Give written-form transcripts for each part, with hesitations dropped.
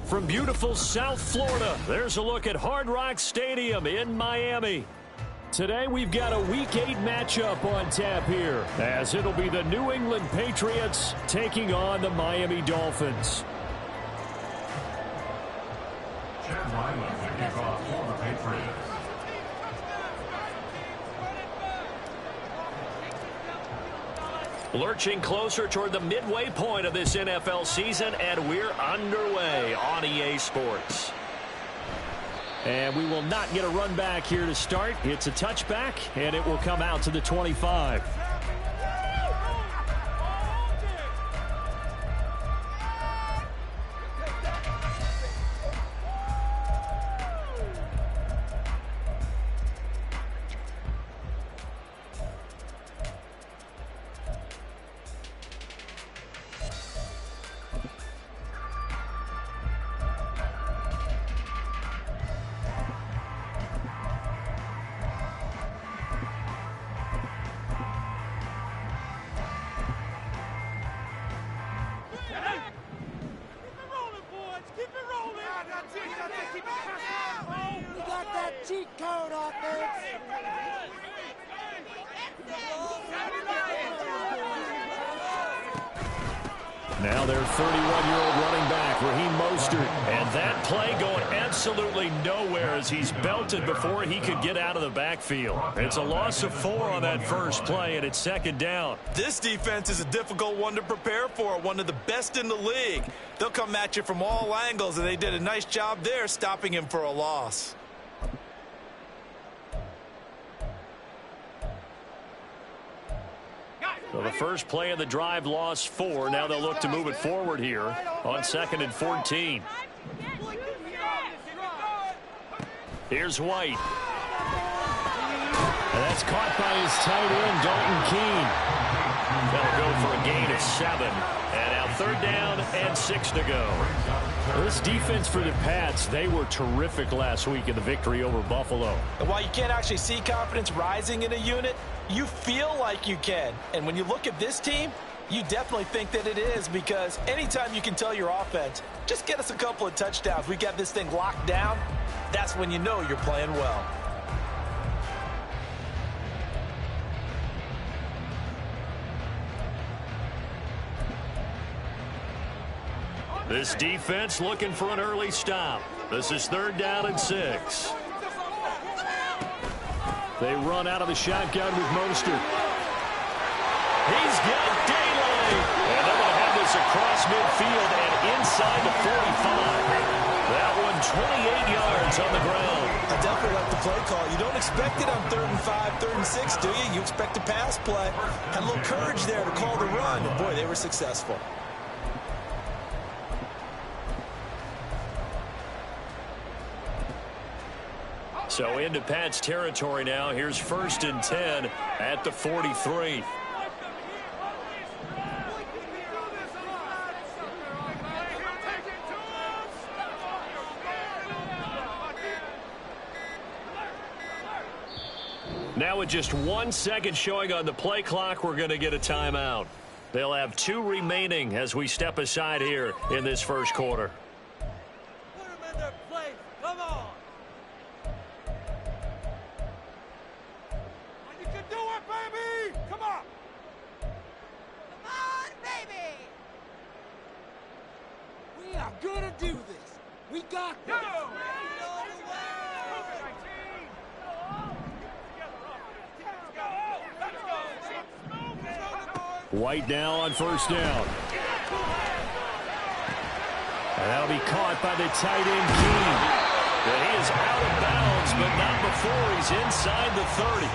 From beautiful South Florida, there's a look at Hard Rock Stadium in Miami. Today we've got a Week 8 matchup on tap here, as it'll be the New England Patriots taking on the Miami Dolphins. Chad Ryland to kick off for the Patriots. Lurching closer toward the midway point of this NFL season, and we're underway on EA Sports. And we will not get a run back here to start. It's a touchback, and it will come out to the 25. Now their 31-year-old running back, Raheem Mostert. And that play going absolutely nowhere as he's belted before he could get out of the backfield. It's a loss of 4 on that first play, and it's second down. This defense is a difficult one to prepare for, one of the best in the league. They'll come at you from all angles, and they did a nice job there stopping him for a loss. So the first play of the drive lost 4. Now they'll look to move it forward here on 2nd and 14. Here's White. And that's caught by his tight end, Dalton Keene. That'll go for a gain of 7. And now 3rd down and 6 to go. This defense for the Pats, they were terrific last week in the victory over Buffalo. And while you can't actually see confidence rising in a unit, you feel like you can. And when you look at this team, you definitely think that it is, because anytime you can tell your offense, just get us a couple of touchdowns, we got this thing locked down, that's when you know you're playing well. This defense looking for an early stop. This is 3rd down and 6. They run out of the shotgun with Mostert. He's got daylight. And they're going to have this across midfield and inside the 45. That one 28 yards on the ground. I definitely like the play call. You don't expect it on 3rd and 5, 3rd and 6, do you? You expect a pass play. Had a little courage there to call the run. And boy, they were successful. So into Pat's territory now. Here's 1st and 10 at the 43. Now with just 1 second showing on the play clock, we're going to get a timeout. They'll have 2 remaining as we step aside here in this first quarter. Put them in their place. Come on. You can do it, baby. Come on. Come on, baby. We are going to do this. We got this. White now on 1st down. And that'll be caught by the tight end, Keene. And he is out of bounds, but not before he's inside the 30.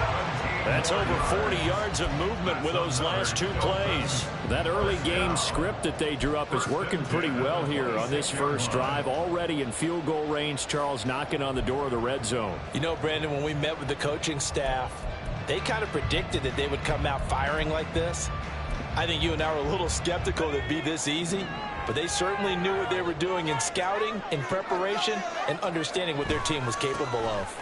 That's over 40 yards of movement with those last two plays. That early game script that they drew up is working pretty well here on this first drive. Already in field goal range, Charles knocking on the door of the red zone. You know, Brandon, when we met with the coaching staff, they kind of predicted that they would come out firing like this. I think you and I were a little skeptical that it'd be this easy, but they certainly knew what they were doing in scouting, in preparation, and understanding what their team was capable of.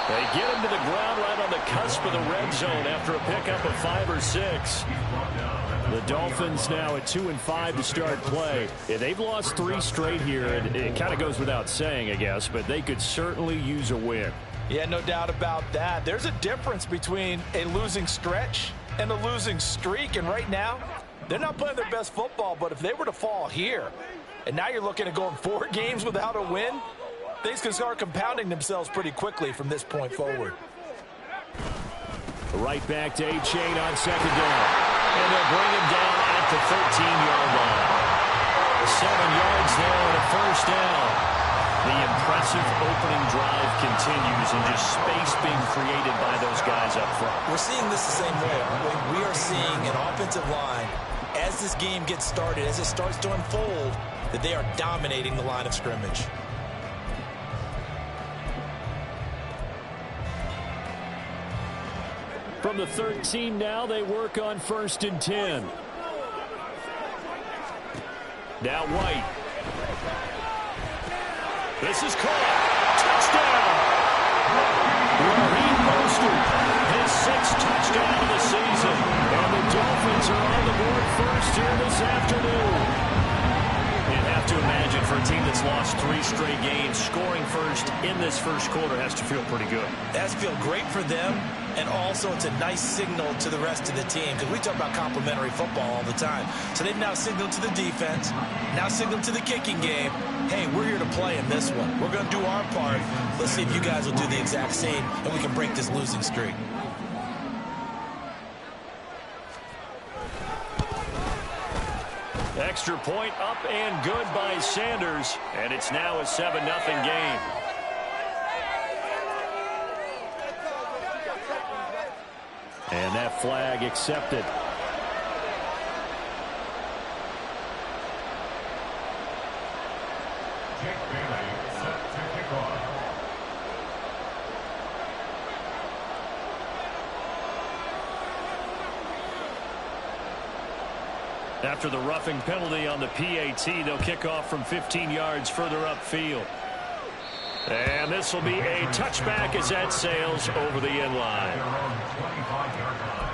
They get him to the ground right on the cusp of the red zone after a pickup of 5 or 6. The Dolphins now at 2-5 to start play. Yeah, they've lost 3 straight here, and it kind of goes without saying, I guess, but they could certainly use a win. Yeah, no doubt about that. There's a difference between a losing stretch and a losing streak, and right now, they're not playing their best football, but if they were to fall here, and now you're looking at going 4 games without a win, things can start compounding themselves pretty quickly from this point forward. Right back to A-Chain on second down. And they'll bring him down at the 13-yard line. 7 yards there and a first down. The impressive opening drive continues and just space being created by those guys up front. We're seeing this the same way, aren't we? We are seeing an offensive line, as this game gets started, as it starts to unfold, that they are dominating the line of scrimmage. From the 13 now, they work on 1st and 10. Now White. This is caught. Touchdown. Raheem Mostert, his 6th touchdown of the season. And the Dolphins are on the board first here this afternoon. You'd have to imagine for a team that's lost 3 straight games, scoring first in this first quarter has to feel pretty good. It has to feel great for them, and also it's a nice signal to the rest of the team, because we talk about complementary football all the time. So they've now signaled to the defense, now signaled to the kicking game, hey, we're here to play in this one. We're going to do our part. Let's see if you guys will do the exact same, and we can break this losing streak. Extra point up and good by Sanders, and it's now a 7-0 game. And that flag accepted. Jake Bailey set to kick off. After the roughing penalty on the PAT, they'll kick off from 15 yards further upfield. And this will be a touchback as that sails over the end line. They're on the 25-yard line.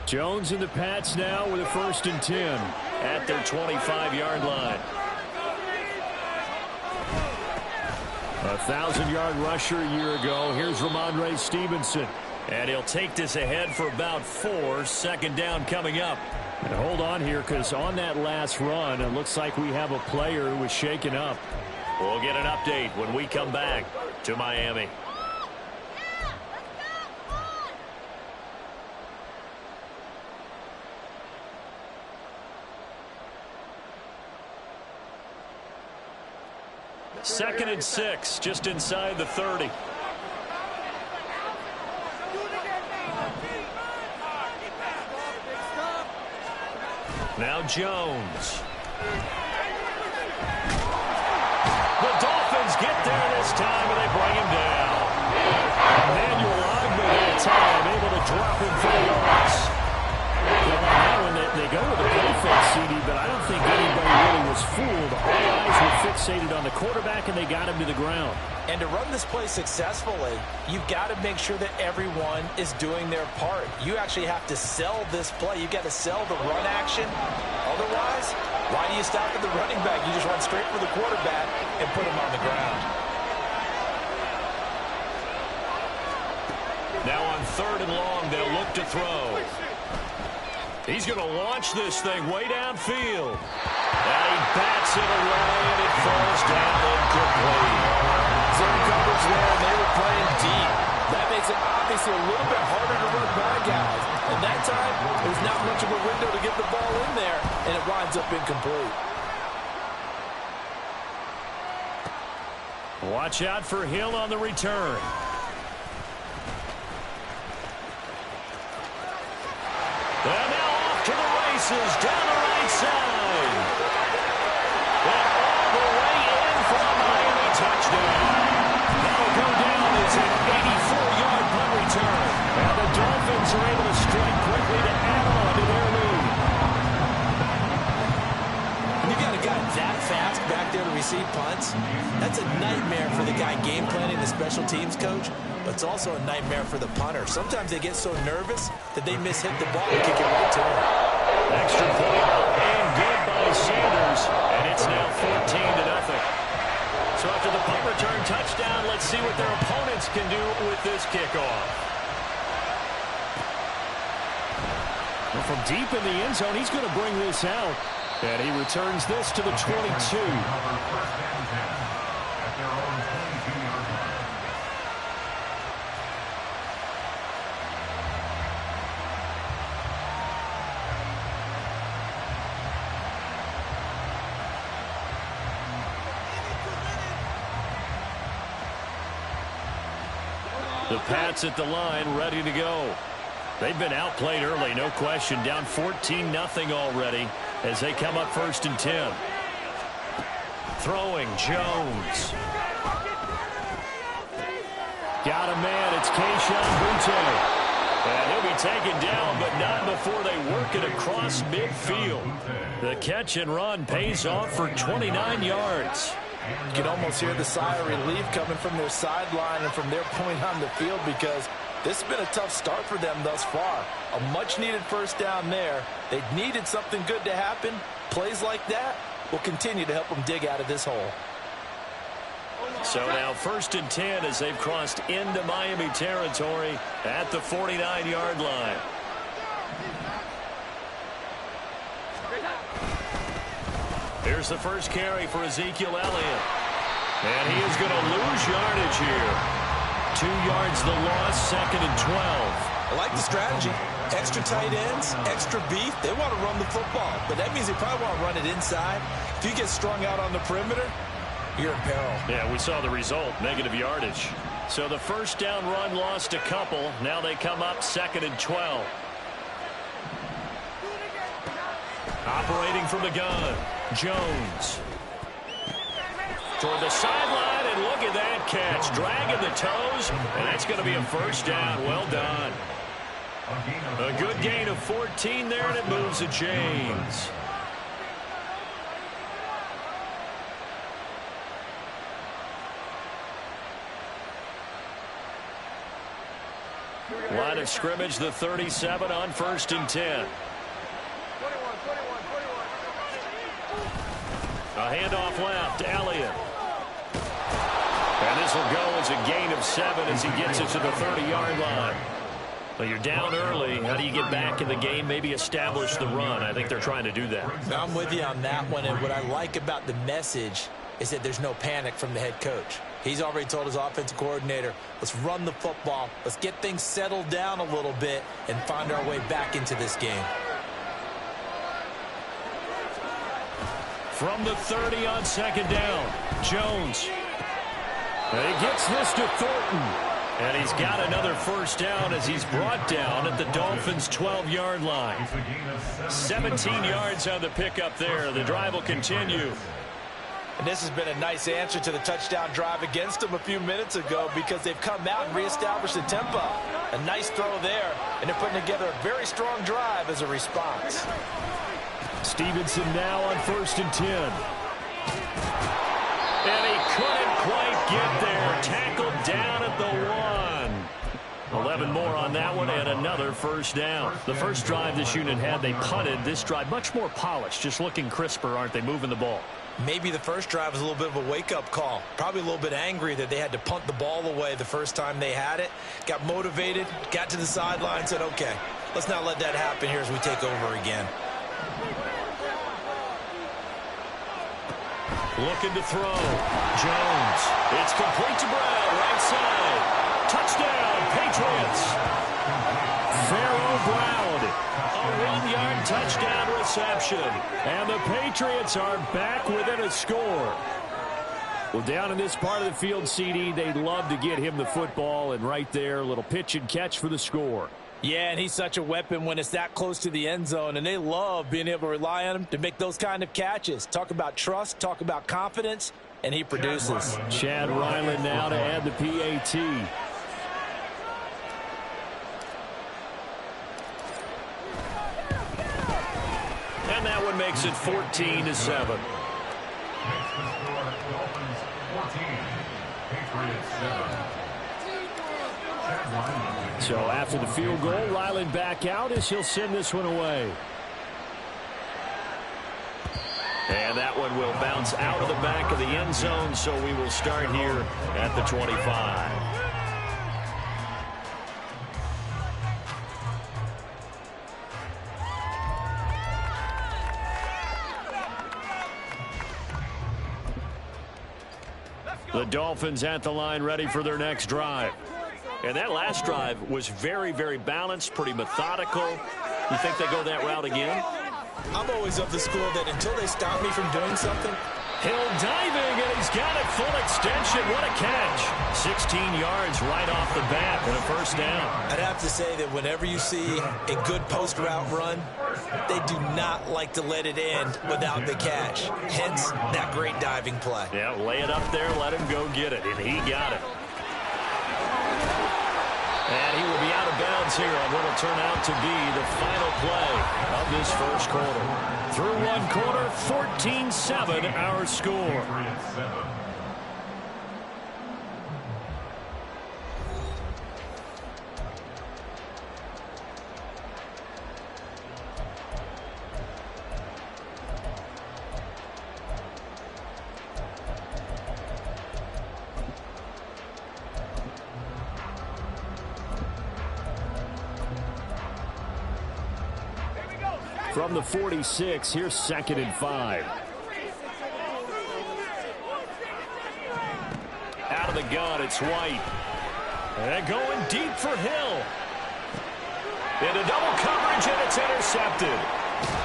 Jones and the Pats now with a 1st and 10 at their 25-yard line. A 1,000-yard rusher a year ago. Here's Ramondre Stevenson. And he'll take this ahead for about 4. 2nd down coming up. And hold on here, because on that last run, it looks like we have a player who was shaken up. We'll get an update when we come back to Miami. Second and 6, just inside the 30. Now Jones. The Dolphins get there this time, and they bring him down. Emmanuel Ogbah that time, able to drop him for the yards. Well, now when they go with the play fake, CD, but I don't think anybody really was fooled. All eyes were fixated on the quarterback, and they got him to the ground. And to run this play successfully, you've got to make sure that everyone is doing their part. You actually have to sell this play. You've got to sell the run action. Otherwise, why do you stop at the running back? You just run straight for the quarterback and put him on the ground. 3rd and long. They'll look to throw. He's going to launch this thing way downfield. And he bats it away, and it falls down incomplete. Zone coverage there, and they were playing deep. That makes it obviously a little bit harder to run by guys. And that time, there's not much of a window to get the ball in there, and it winds up incomplete. Watch out for Hill on the return. And now off to the races down the right side. And all the way in for a Miami touchdown. That'll go down as an 84-yard punt return. And the Dolphins are able to strike quickly to add on to their lead. When you got a guy that fast back there to receive punts, that's a nightmare for the guy game planning, the special teams coach, but it's also a nightmare for the punter. Sometimes they get so nervous that they miss-hit the ball and kick it right to him. Extra point and good by Sanders, and it's now 14-0. So after the punt return touchdown, let's see what their opponents can do with this kickoff. Well, from deep in the end zone, he's going to bring this out. And he returns this to the 22. The Pats at the line, ready to go. They've been outplayed early, no question. Down 14-0 already as they come up 1st and 10. Throwing, Jones. Got a man, it's Keyshawn Boutte. And he'll be taken down, but not before they work it across midfield. The catch and run pays off for 29 yards. You can almost hear the sigh of relief coming from their sideline and from their point on the field, because this has been a tough start for them thus far. A much-needed first down there. They needed something good to happen. Plays like that will continue to help them dig out of this hole. So now 1st and 10 as they've crossed into Miami territory at the 49-yard line. Here's the first carry for Ezekiel Elliott. And he is going to lose yardage here. 2 yards the loss, 2nd and 12. I like the strategy. Extra tight ends, extra beef. They want to run the football, but that means they probably want to run it inside. If you get strung out on the perimeter, you're in peril. Yeah, we saw the result, negative yardage. So the first down run lost a couple. Now they come up 2nd and 12. Operating from the gun, Jones. Toward the sideline, and look at that catch. Dragging the toes, and that's going to be a first down. Well done. A good gain of 14 there, and it moves the chains. Line of scrimmage, the 37 on 1st and 10. A handoff left, Elliott. And this will go as a gain of 7 as he gets it to the 30-yard line. Well, you're down early. How do you get back in the game, maybe establish the run? I think they're trying to do that. I'm with you on that one, and what I like about the message is that there's no panic from the head coach. He's already told his offensive coordinator, let's run the football, let's get things settled down a little bit and find our way back into this game. From the 30 on 2nd down, Jones. And he gets this to Thornton. And he's got another first down as he's brought down at the Dolphins' 12-yard line. 17 yards on the pickup there. The drive will continue. And this has been a nice answer to the touchdown drive against them a few minutes ago, because they've come out and reestablished the tempo. A nice throw there, and they're putting together a very strong drive as a response. Stevenson now on 1st and 10. And he couldn't quite get there. Tackled down at the 1. 11 more on that one, and another first down. The first drive this unit had, they punted. This drive much more polished, just looking crisper, aren't they, moving the ball? Maybe the first drive was a little bit of a wake-up call. Probably a little bit angry that they had to punt the ball away the first time they had it. Got motivated, got to the sideline, said, okay, let's not let that happen here as we take over again. Looking to throw. Jones. It's complete to Brown, right side. Touchdown, Patriots. Pharaoh Brown, a 1-yard touchdown reception. And the Patriots are back within a score. Well, down in this part of the field, CD, they'd love to get him the football. And right there, a little pitch and catch for the score. Yeah, and he's such a weapon when it's that close to the end zone, and they love being able to rely on him to make those kind of catches. Talk about trust, talk about confidence, and he produces. Chad Ryland now to add the PAT. And that one makes it 14-7. Makes the score Dolphins 14, Patriots 7. So after the field goal, Ryland back out as he'll send this one away. And that one will bounce out of the back of the end zone, so we will start here at the 25. The Dolphins at the line ready for their next drive. And that last drive was very, very balanced, pretty methodical. You think they go that route again? I'm always of the school that until they stop me from doing something. Hill diving, and he's got it full extension. What a catch. 16 yards right off the bat and a first down. I'd have to say that whenever you see a good post route run, they do not like to let it end without the catch. Hence, that great diving play. Yeah, lay it up there, let him go get it, and he got it. And he will be out of bounds here on what will turn out to be the final play of this first quarter. Through one quarter, 14-7 our score. From the 46, here's 2nd and 5. Out of the gun, it's White. And going deep for Hill. Into double coverage, and it's intercepted.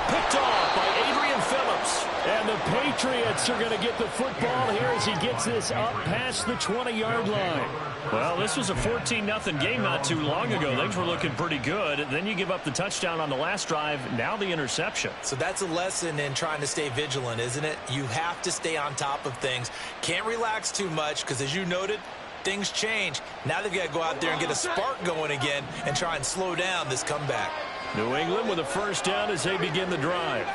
Picked off by Adrian Phillips. And the Patriots are going to get the football here as he gets this up past the 20-yard line. Well, this was a 14-0 game not too long ago. Things were looking pretty good. Then you give up the touchdown on the last drive. Now the interception. So that's a lesson in trying to stay vigilant, isn't it? You have to stay on top of things. Can't relax too much because, as you noted, things change. Now they've got to go out there and get a spark going again and try and slow down this comeback. New England with a first down as they begin the drive.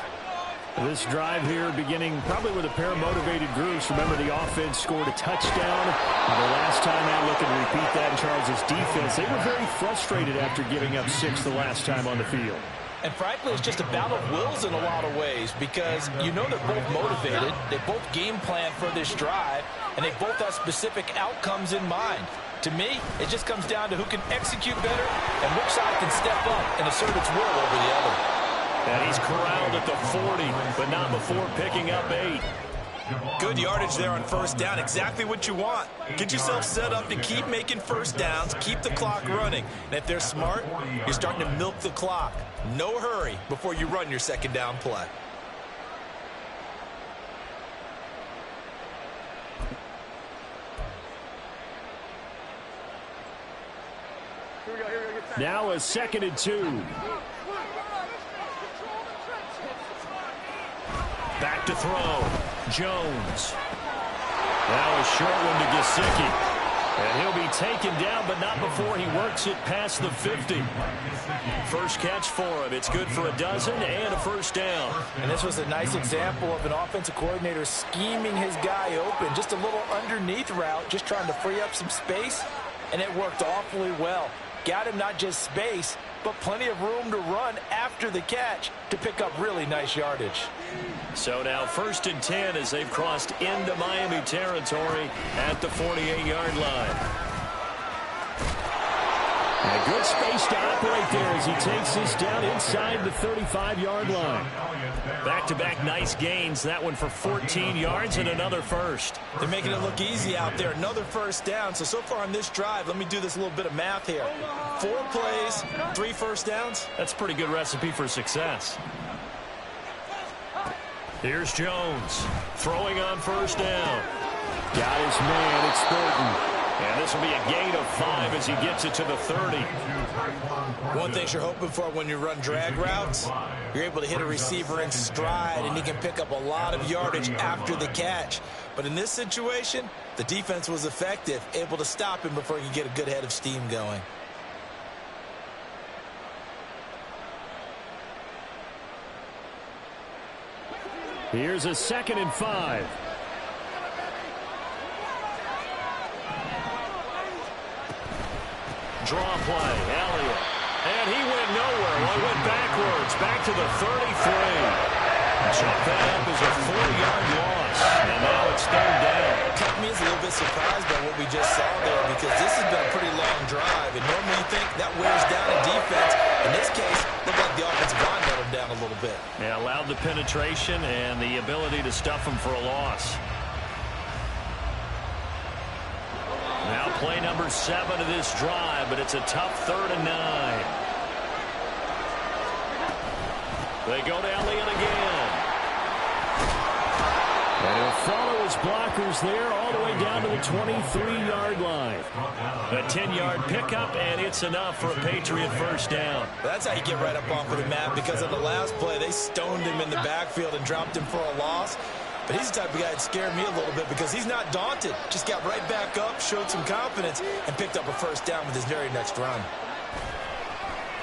This drive here beginning probably with a pair of motivated groups. Remember, the offense scored a touchdown. The last time out, looking to repeat that in Charles' defense. They were very frustrated after giving up 6 the last time on the field. And frankly, it's just a battle of wills in a lot of ways because you know they're both motivated. They both game plan for this drive, and they both have specific outcomes in mind. To me, it just comes down to who can execute better and which side can step up and assert its will over the other. And he's corralled at the 40, but not before picking up 8. Good yardage there on first down. Exactly what you want. Get yourself set up to keep making first downs, keep the clock running. And if they're smart, you're starting to milk the clock. No hurry before you run your second down play. Now a 2nd and 2. Back to throw. Jones. Now a short one to Gesicki. And he'll be taken down, but not before he works it past the 50. First catch for him. It's good for a dozen and a first down. And this was a nice example of an offensive coordinator scheming his guy open. Just a little underneath route, just trying to free up some space, and it worked awfully well. Got him not just space, but plenty of room to run after the catch to pick up really nice yardage. So now 1st and 10 as they've crossed into Miami territory at the 48-yard line. A good space to operate there as he takes this down inside the 35-yard line. Back-to-back nice gains. That one for 14 yards and another first. They're making it look easy out there. Another first down. So far on this drive, let me do this little bit of math here. 4 plays, 3 first downs. That's a pretty good recipe for success. Here's Jones throwing on 1st down. Got his man. It's Thornton. And this will be a gain of 5 as he gets it to the 30. One thing you're hoping for when you run drag routes, you're able to hit a receiver in stride, and he can pick up a lot of yardage after the catch. But in this situation, the defense was effective, able to stop him before he could get a good head of steam going. Here's a 2nd and 5. Draw play, Elliott. And he went nowhere. Well, he went backwards, back to the 33. Chalk that up as a 4-yard loss. And now it's 3rd down. Cut me is a little bit surprised by what we just saw there because this has been a pretty long drive. And normally you think that wears down a defense. In this case, looked like the offensive line let him down a little bit. Yeah, allowed the penetration and the ability to stuff him for a loss. Now play number 7 of this drive, but it's a tough 3rd and 9. They go to Elliott again. And he'll follow his blockers there all the way down to the 23-yard line. A 10-yard pickup, and it's enough for a Patriot 1st down. That's how you get right up off of the mat because on the last play, they stoned him in the backfield and dropped him for a loss. But he's the type of guy that scared me a little bit because he's not daunted. Just got right back up, showed some confidence, and picked up a 1st down with his very next run.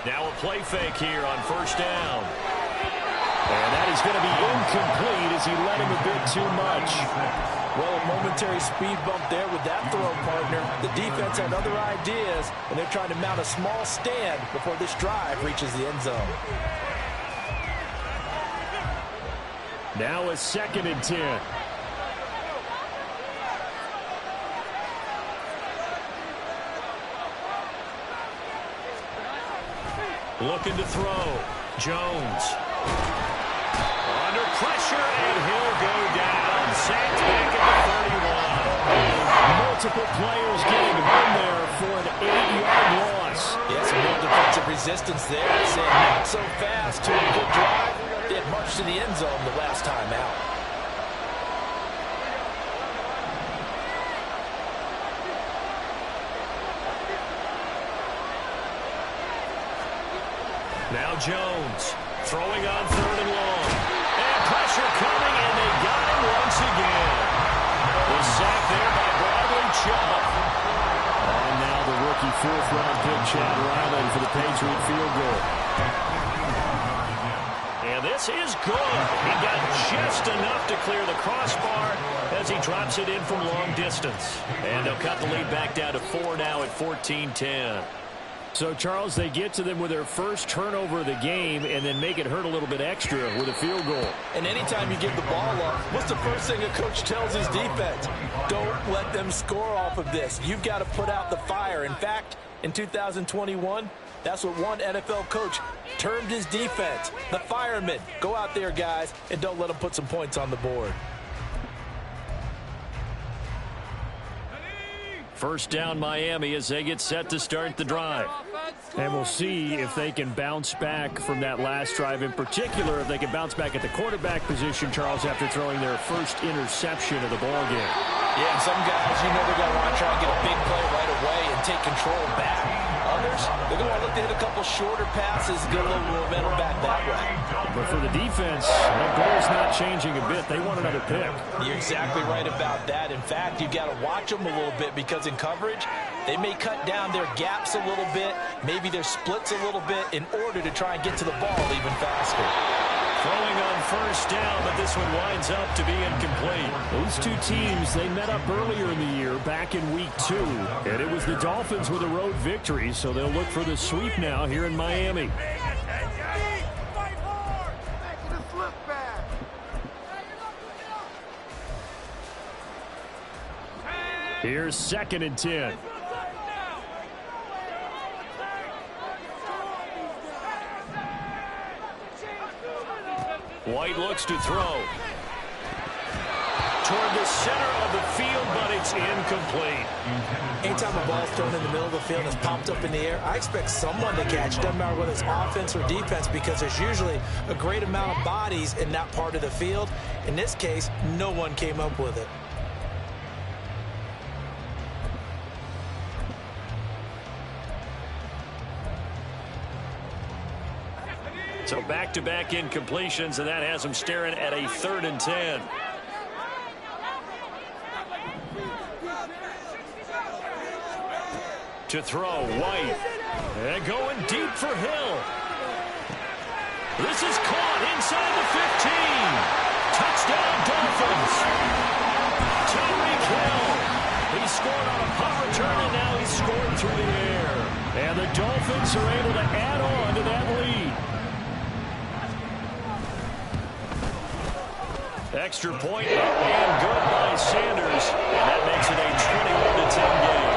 Now a play fake here on 1st down. And that is going to be incomplete as he let him a bit too much. Well, a momentary speed bump there with that throw partner. The defense had other ideas, and they're trying to mount a small stand before this drive reaches the end zone. Now a 2nd and 10. Looking to throw. Jones. Under pressure, and he'll go down. Sacked back at the 31. Multiple players getting home there for an 8-yard loss. Yeah, some real defensive resistance there. Saying not so fast to a good drive. They had marched to the end zone the last time out. Now Jones throwing on 3rd and long. And pressure coming, and they got him once again. The sack there by Bradley Chubb. And now the rookie 4th-round pick, Chad Ryland, for the Patriot field goal. And this is good. He got just enough to clear the crossbar as he drops it in from long distance. And they'll cut the lead back down to 4 now at 14-10. So, Charles, they get to them with their first turnover of the game and then make it hurt a little bit extra with a field goal. And anytime you give the ball up, what's the first thing a coach tells his defense? Don't let them score off of this. You've got to put out the fire. In fact, in 2021, that's what one NFL coach termed his defense. The firemen. Go out there, guys, and don't let them put some points on the board. 1st down Miami as they get set to start the drive. And we'll see if they can bounce back from that last drive, in particular if they can bounce back at the quarterback position, Charles, after throwing their first interception of the ball game. Yeah, and some guys, you know they're going to want to try and get a big play right away and take control back. Others, they're going to want to look to hit a couple shorter passes, get a little momentum back that way. But for the defense, that goal's not changing a bit. They want another pick. You're exactly right about that. In fact, you've got to watch them a little bit because in coverage, they may cut down their gaps a little bit, maybe their splits a little bit in order to try and get to the ball even faster. Throwing on first down, but this one winds up to be incomplete. Those two teams, they met up earlier in the year, back in week 2. And it was the Dolphins with a road victory, so they'll look for the sweep now here in Miami. Here's 2nd and 10. White looks to throw. Toward the center of the field, but it's incomplete. Anytime a ball's thrown in the middle of the field and it's popped up in the air, I expect someone to catch. Doesn't matter whether it's offense or defense, because there's usually a great amount of bodies in that part of the field. In this case, no one came up with it. So back-to-back incompletions, and that has them staring at a 3rd and 10. To throw, White. And going deep for Hill. This is caught inside the 15. Touchdown, Dolphins. Tyreek Hill. He scored on a punt return, and now he's scored through the air. And the Dolphins are able to add on to that lead. Extra point up and good by Sanders, and that makes it a 21-10 game.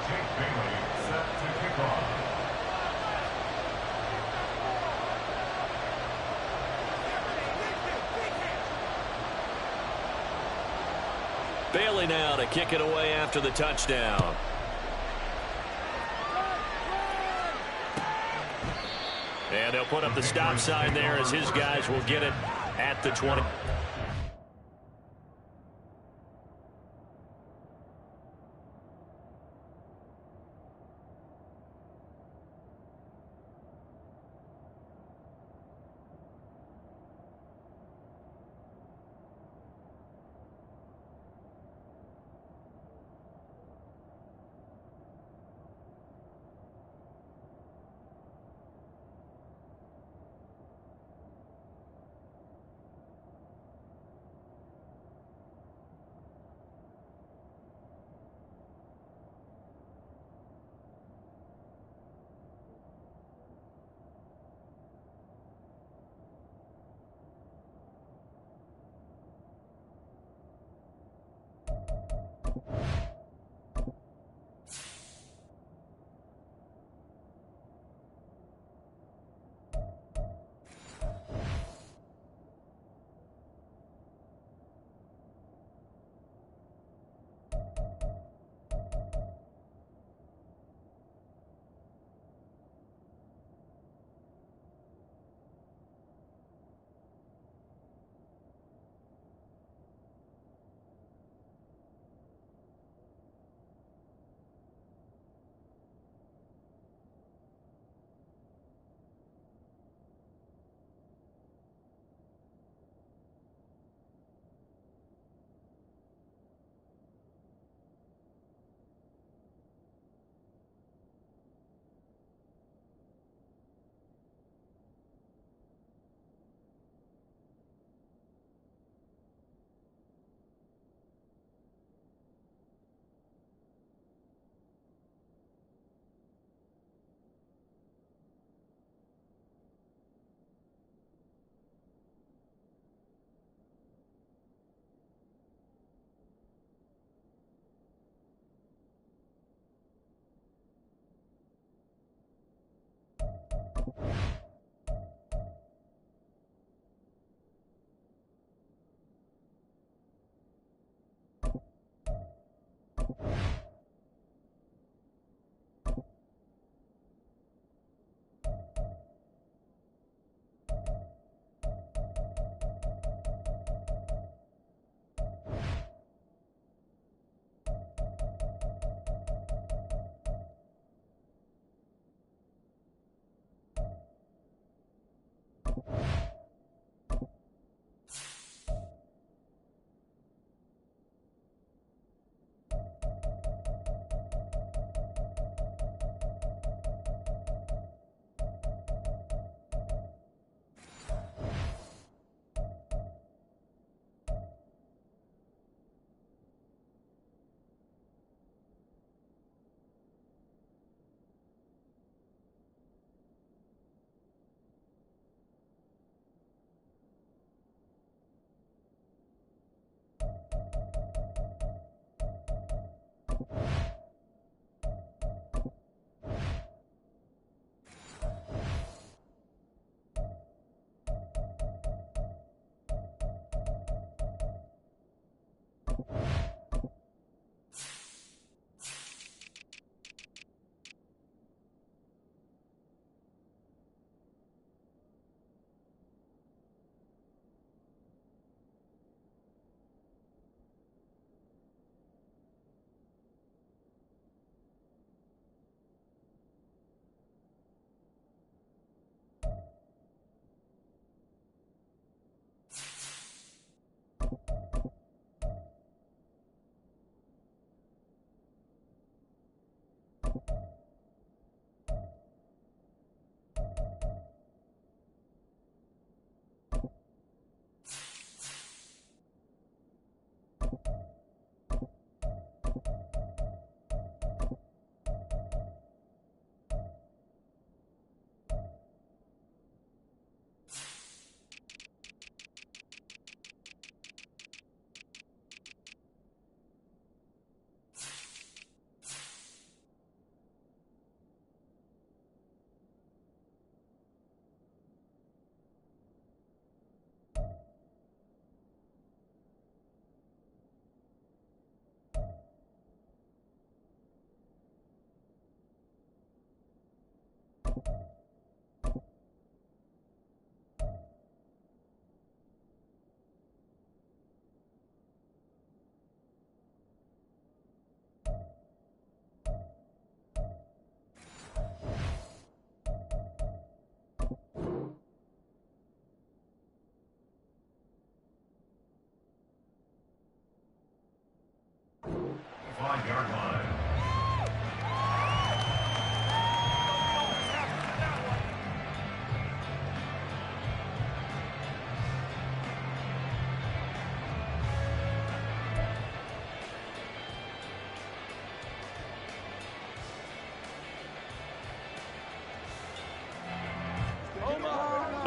Jake Bailey set to kick off. Bailey now to kick it away after the touchdown. And they'll put up the stop sign there as his guys will get it at the 20.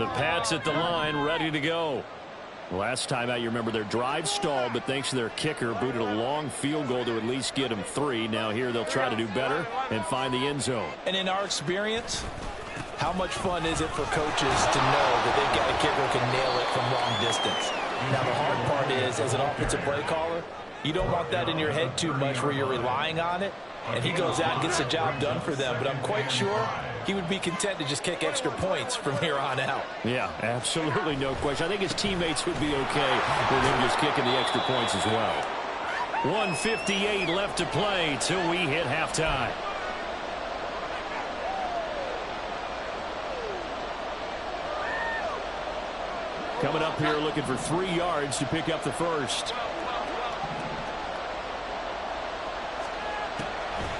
The Pats at the line, ready to go. Last time out, you remember their drive stalled, but thanks to their kicker, booted a long field goal to at least get them 3. Now here they'll try to do better and find the end zone. And in our experience, how much fun is it for coaches to know that they've got a kicker who can nail it from long distance? Now the hard part is, as an offensive play caller, you don't want that in your head too much where you're relying on it, and he goes out and gets the job done for them. But I'm quite sure he would be content to just kick extra points from here on out. Yeah, absolutely no question. I think his teammates would be okay with him just kicking the extra points as well. 1:58 left to play till we hit halftime. Coming up here looking for 3 yards to pick up the first.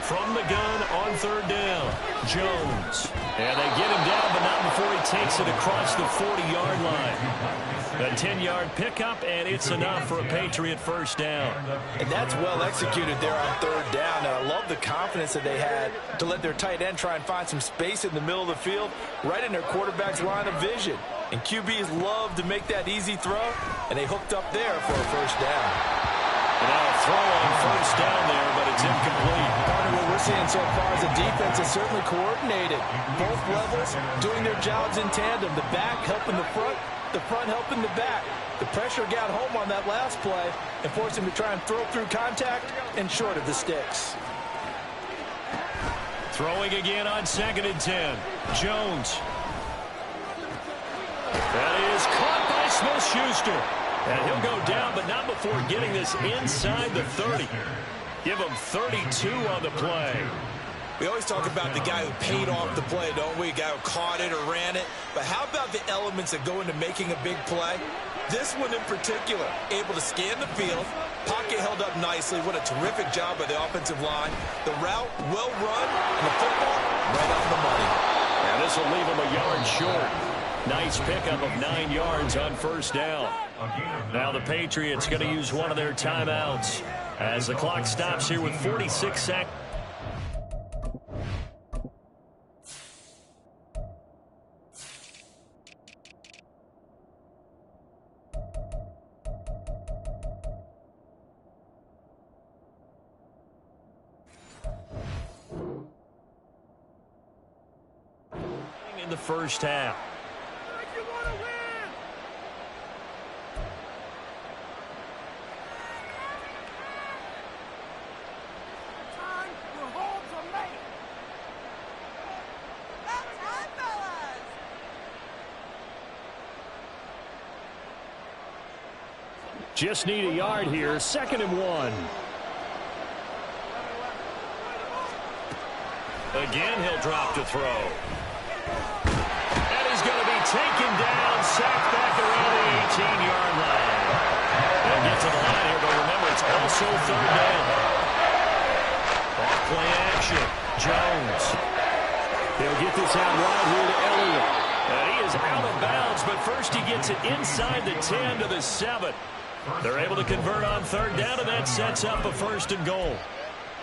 From the gun on 3rd down, Jones. And they get him down, but not before he takes it across the 40-yard line. A 10-yard pickup, and it's enough for a Patriot first down. And that's well executed there on 3rd down. And I love the confidence that they had to let their tight end try and find some space in the middle of the field, right in their quarterback's line of vision. And QBs love to make that easy throw, and they hooked up there for a first down. And now a throw on first down there, but it's incomplete. Part of what we're seeing so far is the defense is certainly coordinated. Both levels doing their jobs in tandem. The back helping the front helping the back. The pressure got home on that last play and forced him to try and throw through contact and short of the sticks. Throwing again on 2nd and 10. Jones. That is caught by Smith-Schuster. And he'll go down, but not before getting this inside the 30. Give him 32 on the play. We always talk about the guy who paid off the play, don't we? A guy who caught it or ran it. But how about the elements that go into making a big play? This one in particular, able to scan the field. Pocket held up nicely. What a terrific job by the offensive line. The route, well run, and the football, right on the money. And this will leave him a yard short. Nice pickup of 9 yards on first down. Now the Patriots going to use one of their timeouts as the clock stops here with 46 seconds. In the first half. Just need a yard here. 2nd and 1. Again, he'll drop to throw. And he's going to be taken down, sacked back around the 18-yard line. They'll get to the line here, but remember, it's also 3rd down. Off play action. Jones. He'll get this out wide here to Elliott. And he is out of bounds, but first he gets it inside the 10 to the 7. They're able to convert on 3rd down, and that sets up a 1st and goal.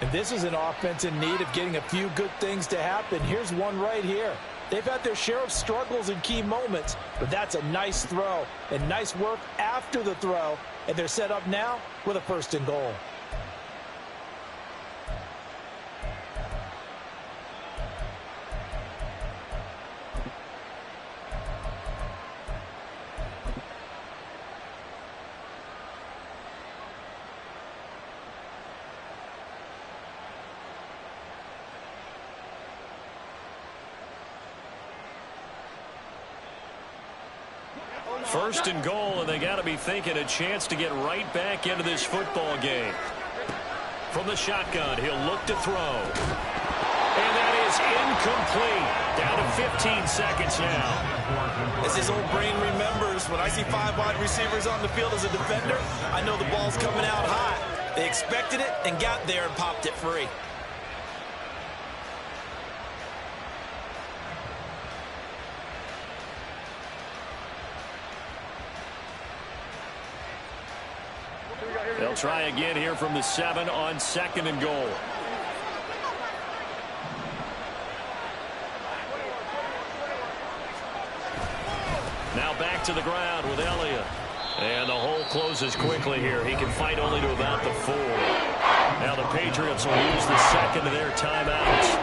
And this is an offense in need of getting a few good things to happen. Here's one right here. They've had their share of struggles in key moments, but that's a nice throw and nice work after the throw. And they're set up now with a 1st and goal. First and goal, and they got to be thinking a chance to get right back into this football game. From the shotgun, he'll look to throw. And that is incomplete. Down to 15 seconds now. As his old brain remembers, when I see 5 wide receivers on the field as a defender, I know the ball's coming out hot. They expected it and got there and popped it free. They'll try again here from the 7 on 2nd and goal. to the ground with Elliott. And the hole closes quickly here. He can fight only to about the 4. Now the Patriots will use the second of their timeouts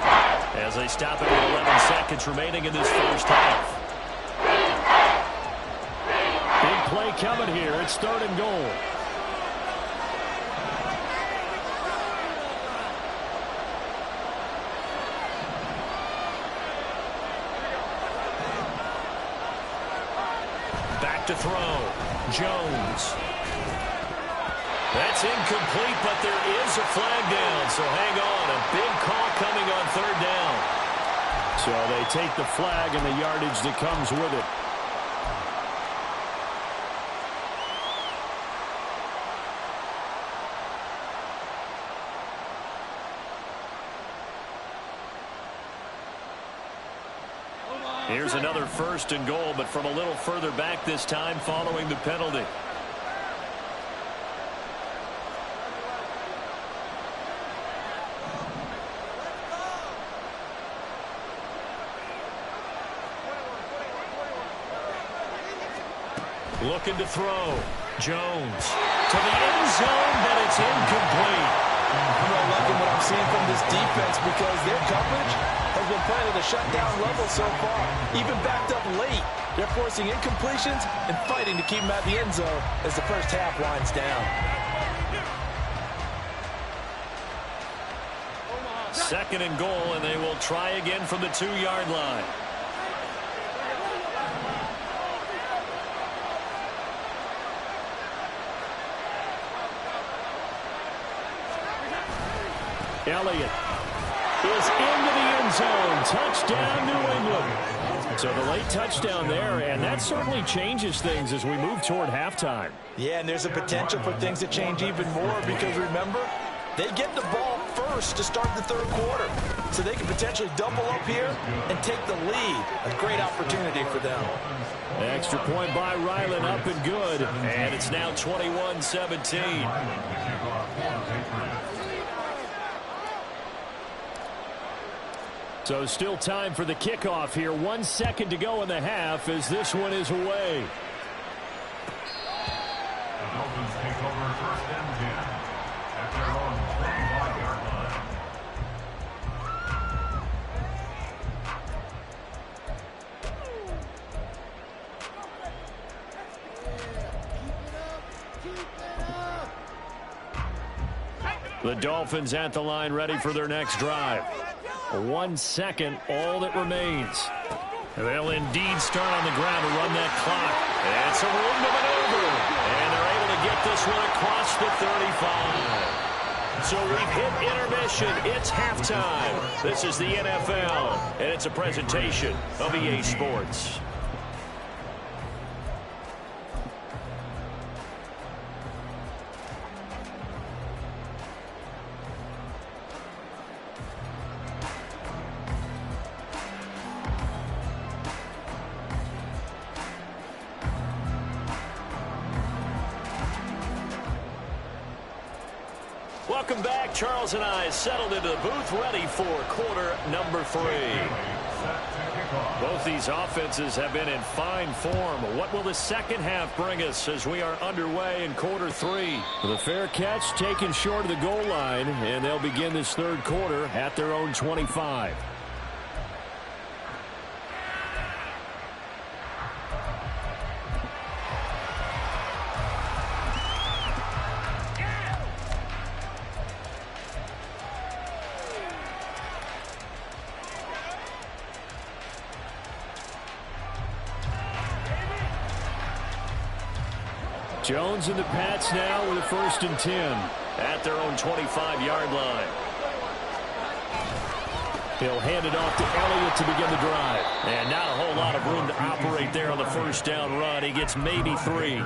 as they stop it with 11 seconds remaining in this first half. Big play coming here. It's 3rd and goal. Back to throw. Jones. That's incomplete, but there is a flag down, so hang on. A big call coming on 3rd down. So they take the flag and the yardage that comes with it. Here's another 1st and goal, but from a little further back this time following the penalty. Looking to throw. Jones to the end zone, but it's incomplete. I'm not liking what I'm seeing from this defense because their coverage has been playing at a shutdown level so far. Even backed up late, they're forcing incompletions and fighting to keep them at the end zone as the first half winds down. 2nd and goal, and they will try again from the 2-yard line. Elliott is into the end zone. Touchdown, New England. So the late touchdown there, and that certainly changes things as we move toward halftime. Yeah, and there's a potential for things to change even more because, remember, they get the ball first to start the 3rd quarter. So they can potentially double up here and take the lead. A great opportunity for them. Extra point by Ryland, up and good. And it's now 21-17. So still time for the kickoff here. 1 second to go in the half as this one is away. The Dolphins take over 1st and 10 at their own 25-yard line. The Dolphins at the line ready for their next drive. 1 second, all that remains. They'll indeed start on the ground to run that clock. It's a room to maneuver. And they're able to get this one across the 35. So we've hit intermission. It's halftime. This is the NFL, and it's a presentation of EA Sports. Welcome back. Charles and I settled into the booth ready for quarter number 3. Both these offenses have been in fine form. What will the second half bring us as we are underway in quarter 3? The fair catch taken short of the goal line, and they'll begin this 3rd quarter at their own 25. Jones and the Pats now with a 1st and 10 at their own 25-yard line. He'll hand it off to Elliott to begin the drive. And not a whole lot of room to operate there on the 1st down run. He gets maybe 3.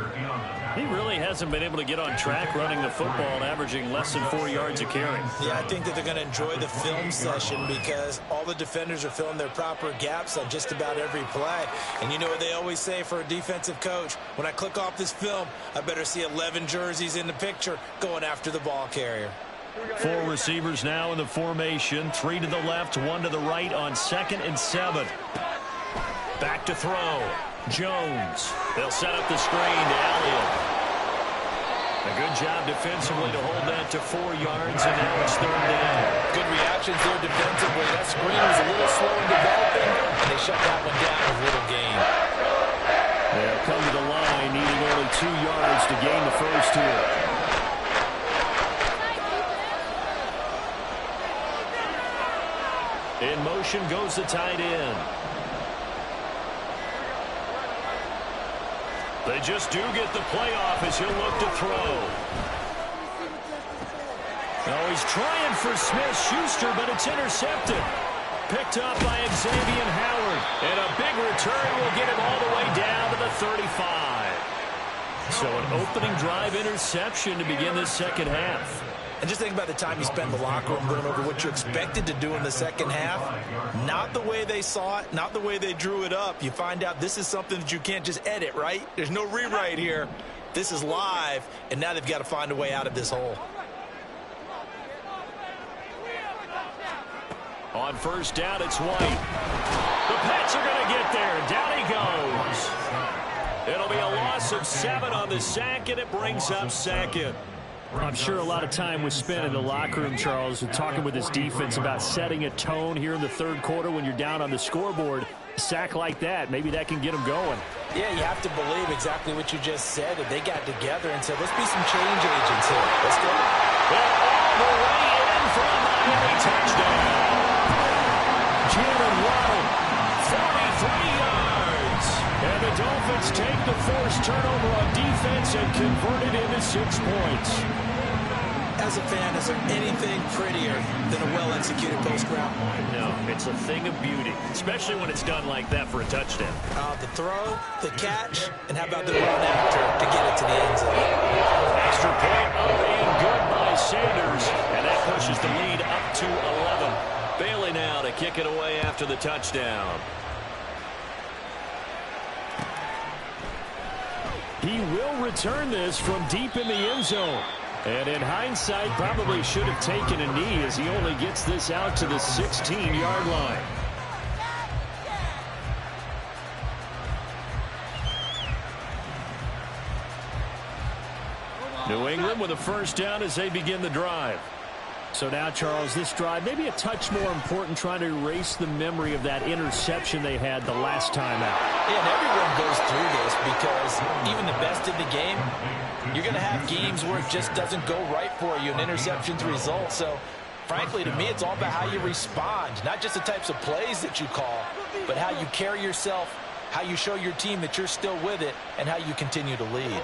He really hasn't been able to get on track running the football and averaging less than 4 yards a carry. Yeah, I think that they're going to enjoy the film session because all the defenders are filling their proper gaps on just about every play. And you know what they always say for a defensive coach? When I click off this film, I better see 11 jerseys in the picture going after the ball carrier. 4 receivers now in the formation. 3 to the left, 1 to the right on 2nd and 7. Back to throw. Jones. They'll set up the screen to Elliott. A good job defensively to hold that to 4 yards, and now it's 3rd down. Good reactions there defensively. That screen was a little slow in developing, and they shut that one down with little gain. They'll come to the line, needing only 2 yards to gain the first here. In motion goes the tight end. They just do get the playoff as he'll look to throw. Oh, he's trying for Smith-Schuster, but it's intercepted. Picked up by Xavier Howard. And a big return will get him all the way down to the 35. So an opening drive interception to begin this second half. And just think about the time you spend in the locker room going over what you expected to do in the second half. Not the way they saw it, not the way they drew it up. You find out this is something that you can't just edit, right? There's no rewrite here. This is live, and now they've got to find a way out of this hole. On first down, it's White. The Pats are going to get there. Down he goes. It'll be a loss of 7 on the sack, and it brings up 2nd. I'm sure a lot of time was spent in the locker room, Charles, talking with his defense about setting a tone here in the 3rd quarter when you're down on the scoreboard. A sack like that, maybe that can get them going. Yeah, you have to believe exactly what you just said, that they got together and said, let's be some change agents here. Let's go. Well, all the way in for a Miami touchdown. Jalen Waddle, 43 yards. And the Dolphins take the forced turnover on defense and convert it into 6 points. As a fan, is there anything prettier than a well-executed post route? No, it's a thing of beauty, especially when it's done like that for a touchdown. The throw, the catch, and how about the run after to get it to the end zone? Extra point up and good by Sanders, and that pushes the lead up to 11. Bailey now to kick it away after the touchdown. He will return this from deep in the end zone. And in hindsight, probably should have taken a knee as he only gets this out to the 16-yard line. New England with a first down as they begin the drive. So now, Charles, this drive maybe a touch more important, trying to erase the memory of that interception they had the last time out. Yeah, and everyone goes through this because even the best in the game, you're going to have games where it just doesn't go right for you, and interceptions result. So, frankly, to me, it's all about how you respond, not just the types of plays that you call, but how you carry yourself, how you show your team that you're still with it, and how you continue to lead.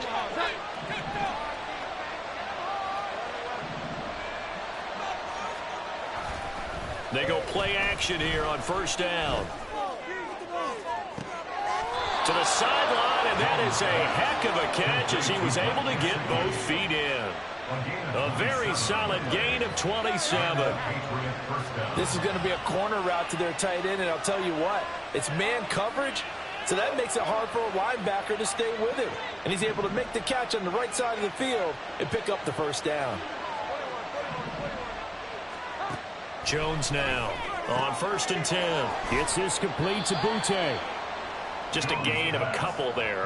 They go play action here on first down. To the sideline, and that is a heck of a catch as he was able to get both feet in. A very solid gain of 27. This is going to be a corner route to their tight end, and I'll tell you what, it's man coverage, so that makes it hard for a linebacker to stay with him. And he's able to make the catch on the right side of the field and pick up the first down. Jones now on first and 10. Gets this complete to Butte. Just a gain of a couple there,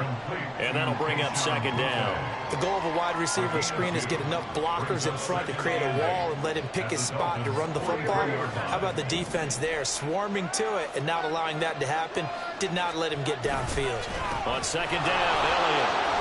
and that'll bring up second down. The goal of a wide receiver screen is get enough blockers in front to create a wall and let him pick his spot to run the football. How about the defense there, swarming to it and not allowing that to happen? Did not let him get downfield. On second down, Elliott.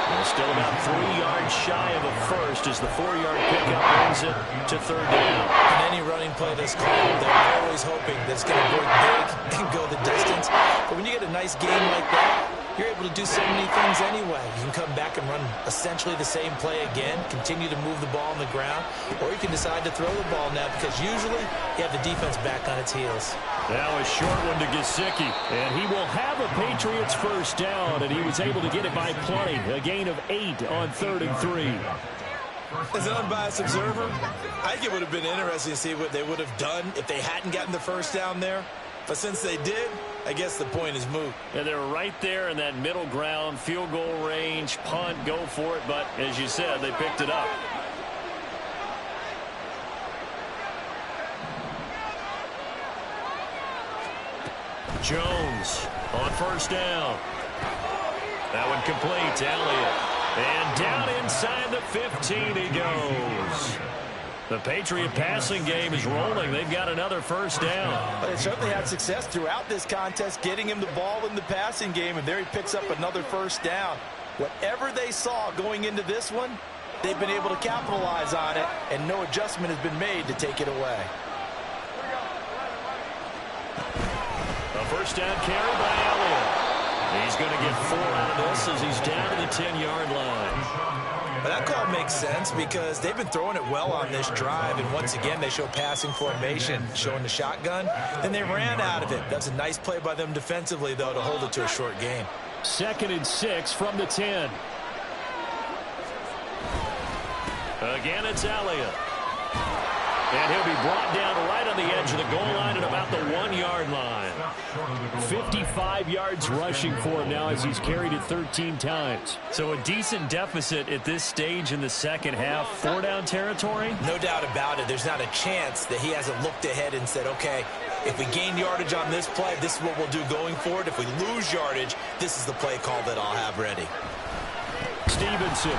Well, still about 3 yards shy of a first as the 4-yard pickup brings it to third down. In any running play that's called, they're always hoping that it's going to break big and go the distance. But when you get a nice game like that, you're able to do so many things anyway. You can come back and run essentially the same play again, continue to move the ball on the ground, or you can decide to throw the ball now because usually you have the defense back on its heels. Now a short one to Gesicki, and he will have a Patriots first down, and he was able to get it by plenty. A gain of 8 on 3rd and 3. As an unbiased observer, I think it would have been interesting to see what they would have done if they hadn't gotten the first down there. But since they did, I guess the point is moot. And they're right there in that middle ground, field goal range, punt, go for it. But as you said, they picked it up. Jones on first down. That one complete to Elliott. And down inside the 15 he goes. The Patriot passing game is rolling. They've got another first down. But they certainly had success throughout this contest getting him the ball in the passing game, and there he picks up another first down. Whatever they saw going into this one, they've been able to capitalize on it, and no adjustment has been made to take it away. A first down carry by Elliott. He's going to get 4 out of this as he's down to the 10-yard line. But that call makes sense because they've been throwing it well on this drive, and once again they show passing formation, showing the shotgun. Then they ran out of it. That's a nice play by them defensively, though, to hold it to a short gain. 2nd and 6 from the 10. Again, it's Elliott. And he'll be brought down right on the edge of the goal line at about the 1-yard line. 55 yards rushing for him now as he's carried it 13 times. So a decent deficit at this stage in the second half. 4-down territory? No doubt about it. There's not a chance that he hasn't looked ahead and said, okay, if we gain yardage on this play, this is what we'll do going forward. If we lose yardage, this is the play call that I'll have ready. Stevenson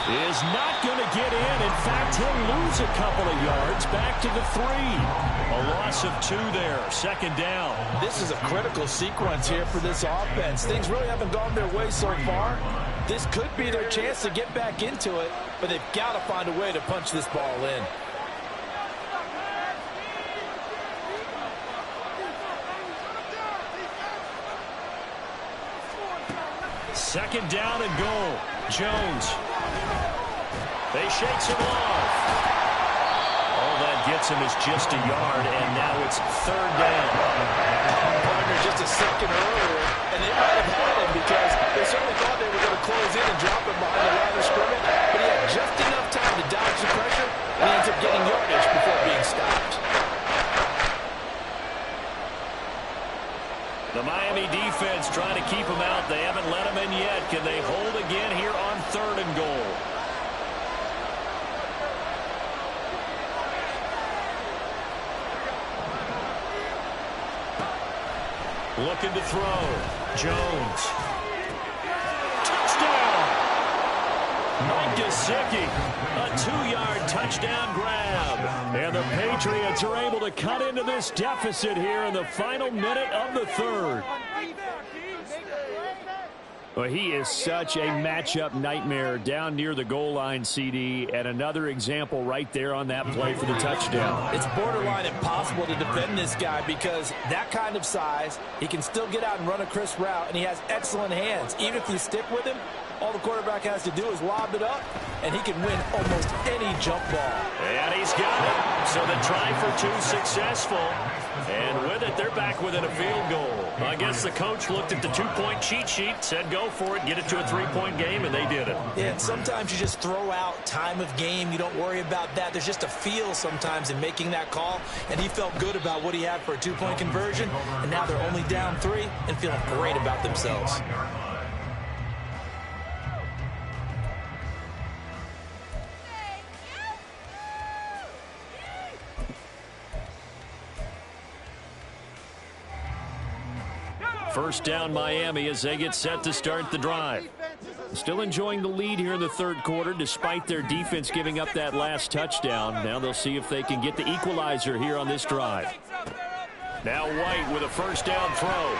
is not going to get in. In fact, he'll lose a couple of yards back to the 3. A loss of 2 there. 2nd down. This is a critical sequence here for this offense. Things really haven't gone their way so far. This could be their chance to get back into it, but they've got to find a way to punch this ball in. Second down and goal. Jones. They shakes him off. All that gets him is just a yard, and now it's 3rd down. Partner just a second earlier, and they might have had him because they certainly thought they were going to close in and drop him behind the line of scrimmage, but he had just enough time to dodge the pressure, and he ends up getting yardage before being stopped. The Miami defense trying to keep him out. They haven't let him in yet. Can they hold again here on 3rd and goal? Looking to throw. Jones. Touchdown! Mike Gesicki. A 2-yard touchdown grab. And the Patriots are able to cut into this deficit here in the final minute of the 3rd. Well, he is such a matchup nightmare down near the goal line, CD, and another example right there on that play for the touchdown. It's borderline impossible to defend this guy because that kind of size, he can still get out and run a crisp route, and he has excellent hands. Even if you stick with him, all the quarterback has to do is lob it up, and he can win almost any jump ball. And he's got it. So the try for 2 successful. And with it, they're back within a field goal. I guess the coach looked at the 2-point cheat sheet, said go for it, get it to a 3-point game, and they did it. Yeah, and sometimes you just throw out time of game. You don't worry about that. There's just a feel sometimes in making that call, and he felt good about what he had for a 2-point conversion, and now they're only down 3 and feeling great about themselves. First down Miami as they get set to start the drive. Still enjoying the lead here in the 3rd quarter despite their defense giving up that last touchdown. Now they'll see if they can get the equalizer here on this drive. Now White with a first down throw.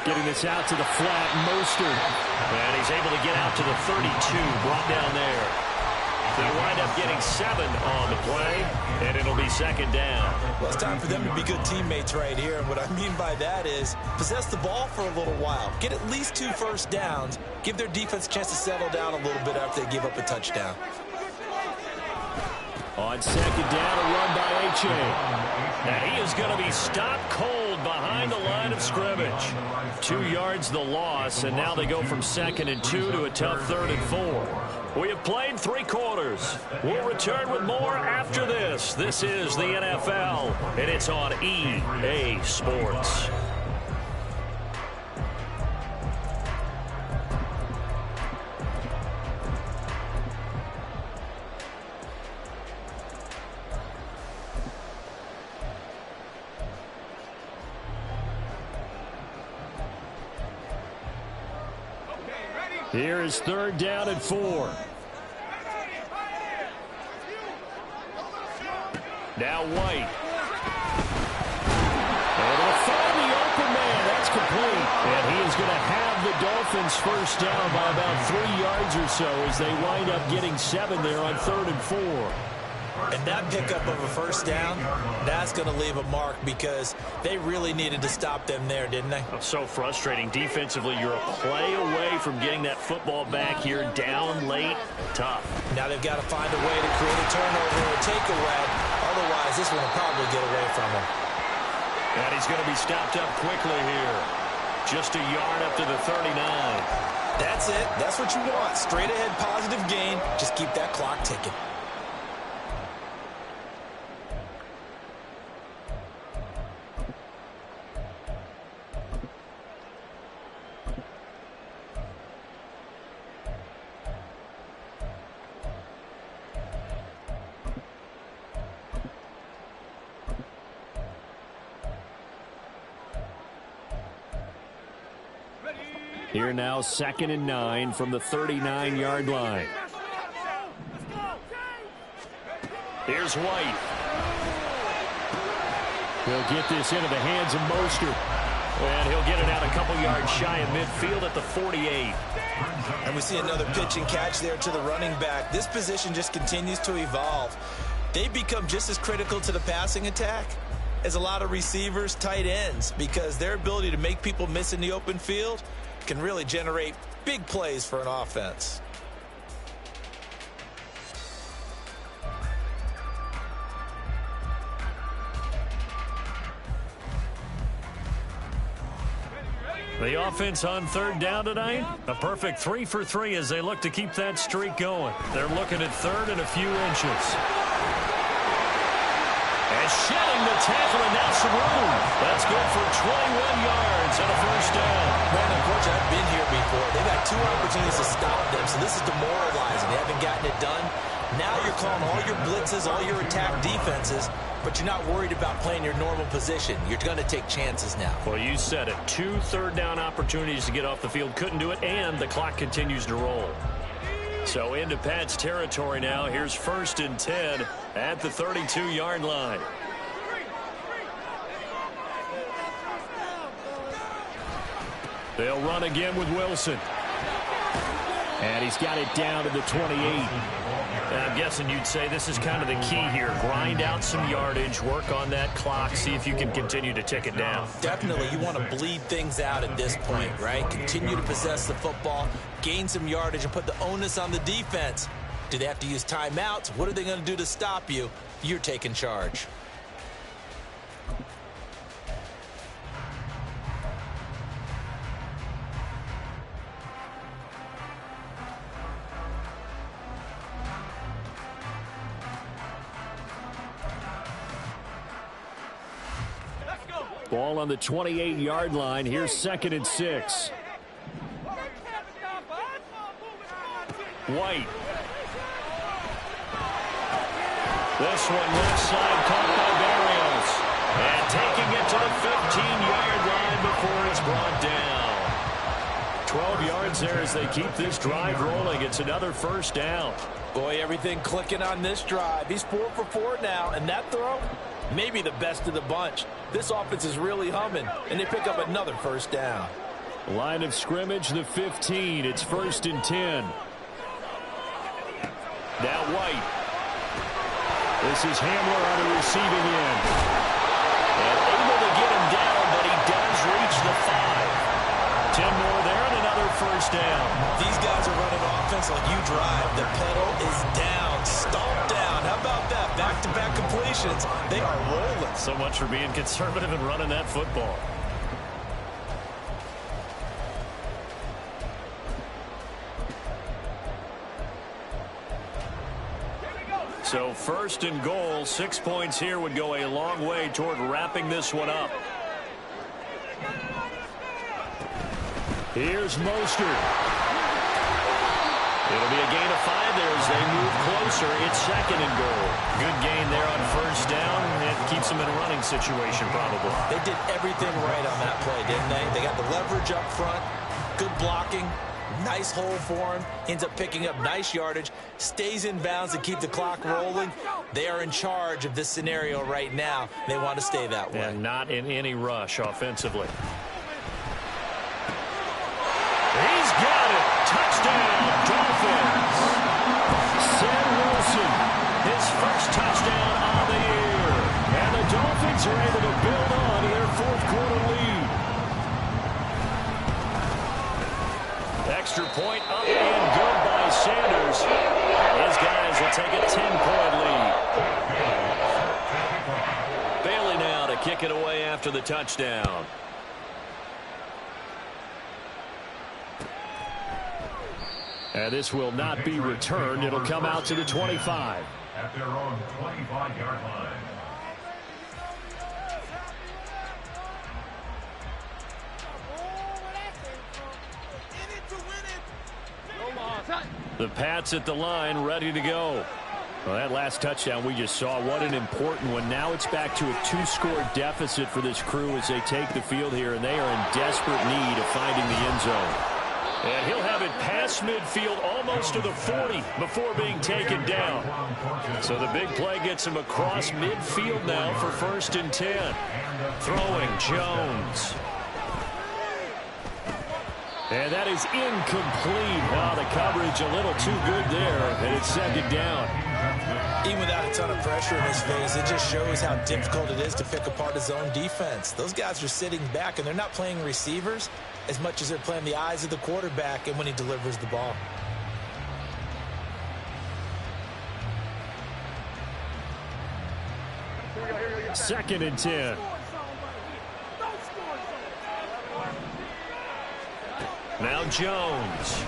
Getting this out to the flat, Mostert. And he's able to get out to the 32, brought down there. They wind up getting 7 on the play, and it'll be 2nd down. Well, it's time for them to be good teammates right here, and what I mean by that is possess the ball for a little while, get at least 2 first downs, give their defense a chance to settle down a little bit after they give up a touchdown. On 2nd down, a run by H.A. And he is going to be stopped cold behind the line of scrimmage. 2 yards the loss, and now they go from 2nd and 2 to a tough 3rd and 4. We have played 3 quarters. We'll return with more after this. This is the NFL, and it's on EA Sports. Here is 3rd down and 4. Now White. And it'll find the open man. That's complete. And he is going to have the Dolphins first down by about 3 yards or so as they wind up getting 7 there on 3rd and 4. And that pickup of a first down, that's going to leave a mark because they really needed to stop them there, didn't they? So frustrating. Defensively, you're a play away from getting that football back here down late. Tough. Now they've got to find a way to create a turnover or a takeaway. Otherwise, this one will probably get away from them. And he's going to be stopped up quickly here. Just a yard up to the 39. That's it. That's what you want. Straight ahead positive gain. Just keep that clock ticking. Here now, 2nd and 9 from the 39-yard line. Here's White. He'll get this into the hands of Mostert. And he'll get it out a couple yards shy of midfield at the 48. And we see another pitch and catch there to the running back. This position just continues to evolve. They become just as critical to the passing attack as a lot of receivers, tight ends, because their ability to make people miss in the open field can really generate big plays for an offense. The offense on 3rd down tonight, a perfect 3 for 3 as they look to keep that streak going. They're looking at 3rd and a few inches. And shedding the tackle, and now some room. That's good for 21 yards and a first down. Man, unfortunately, I've been here before. They've had 2 opportunities to stop them, so this is demoralizing. They haven't gotten it done. Now you're calling all your blitzes, all your attack defenses, but you're not worried about playing your normal position. You're going to take chances now. Well, you said it. 2 third-down opportunities to get off the field. Couldn't do it, and the clock continues to roll. So into Pat's territory now. Here's 1st and 10 at the 32-yard line. They'll run again with Wilson. And he's got it down to the 28. I'm guessing you'd say this is kind of the key here. Grind out some yardage, work on that clock, see if you can continue to tick it down. Definitely, you want to bleed things out at this point, right? Continue to possess the football, gain some yardage, and put the onus on the defense. Do they have to use timeouts? What are they going to do to stop you? You're taking charge. Ball on the 28-yard line. Here's 2nd and 6. White. This one left side caught by Barrios. And taking it to the 15-yard line before it's brought down. 12 yards there as they keep this drive rolling. It's another first down. Boy, everything clicking on this drive. He's 4 for 4 now, and that throw, maybe the best of the bunch. This offense is really humming, and they pick up another first down. Line of scrimmage, the 15. It's 1st and 10. Now White. This is Hamler on the receiving end. And able to get him down, but he does reach the 5. 10 more there and another first down. These guys are running offense like you drive. The pedal is down, stomped down. How about that? Back-to-back completions. They are rolling. So much for being conservative and running that football. So 1st and goal, 6 points here would go a long way toward wrapping this one up. Here's Mostert. It'll be a gain of 5 there as they move closer. It's 2nd and goal. Good gain there on first down. It keeps them in a running situation probably. They did everything right on that play, didn't they? They got the leverage up front, good blocking, Nice hole for him. Ends up picking up nice yardage. Stays in bounds to keep the clock rolling. They are in charge of this scenario right now. They want to stay that way. And not in any rush offensively. He's got it. Touchdown, Dolphins. Sam Wilson, his first touchdown on the year. And the Dolphins are able to build on to their fourth-quarter lead. Extra point up and good by Sanders. His guys will take a 10-point lead. Bailey now to kick it away after the touchdown. And this will not be returned. It'll come out to the 25. At their own 25-yard line. The Pats at the line, ready to go. Well, that last touchdown we just saw, what an important one. Now it's back to a 2-score deficit for this crew as they take the field here, and they are in desperate need of finding the end zone. And he'll have it past midfield almost to the 40 before being taken down. So the big play gets him across midfield now for 1st and 10. Throwing Jones. And that is incomplete. Oh, the coverage a little too good there, and it's 2nd down. Even without a ton of pressure in his face, it just shows how difficult it is to pick apart his own defense. Those guys are sitting back, and they're not playing receivers as much as they're playing the eyes of the quarterback and when he delivers the ball. Second and 10. Now Jones.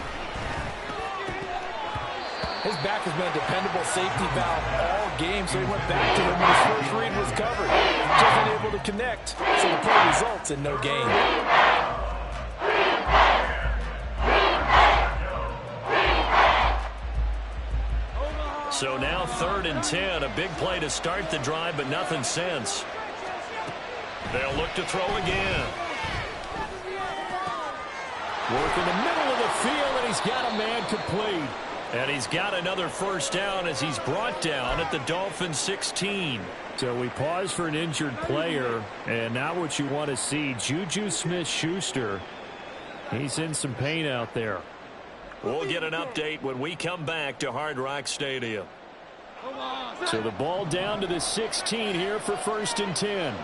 His back has been a dependable safety valve all game, so he went back to him when his first read was covered. Just unable to connect, so the play results in no gain. So now 3rd and 10, a big play to start the drive, but nothing since. They'll look to throw again. Work in the middle of the field, and he's got a man complete. And he's got another first down as he's brought down at the Dolphins 16. So we pause for an injured player, and not what you want to see. Juju Smith-Schuster, he's in some pain out there. We'll get an update when we come back to Hard Rock Stadium. So the ball down to the 16 here for 1st and 10.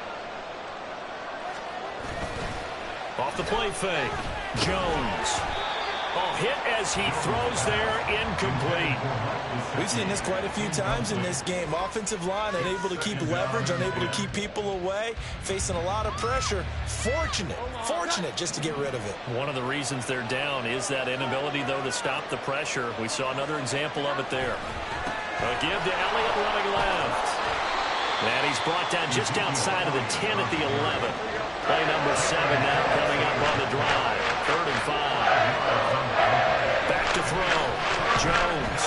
Off the play fake. Jones. Oh, hit as he throws there, incomplete. We've seen this quite a few times in this game. Offensive line unable to keep leverage, unable to keep people away, facing a lot of pressure. Fortunate just to get rid of it. One of the reasons they're down is that inability, though, to stop the pressure. We saw another example of it there. A give to Elliott running left. And he's brought down just outside of the 10 at the 11. Play number 7 now coming up on the drive. 3rd and 5. Back to throw. Jones.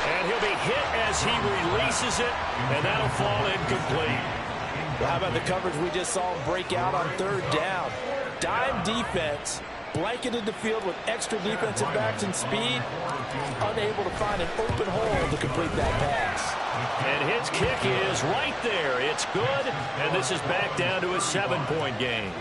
And he'll be hit as he releases it, and that'll fall incomplete. Well, how about the coverage we just saw him break out on 3rd down? Dime defense, blanketed the field with extra defensive backs and speed, unable to find an open hole to complete that pass. And his kick is right there. It's good, and this is back down to a 7-point game.